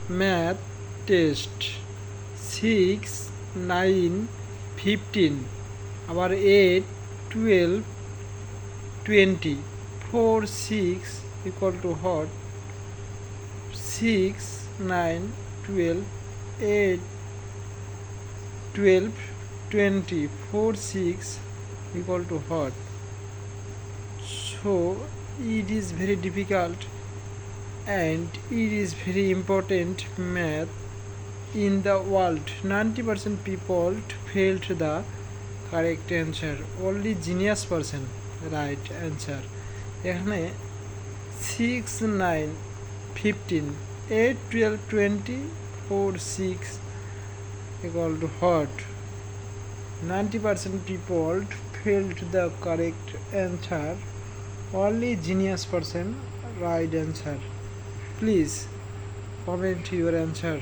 math test 6 9 15 আবার 8 12 20 4 6 equal to what 6 9 12 8 12 20 4 6 equal to what? So it is very difficult and it is very important math in the world. 90% people failed the correct answer. Only genius person right answer. এখানে 6 9 15 8 12 20 4 6 equal to what? 90% people failed the correct answer. Only genius person right answer. Please comment your answer.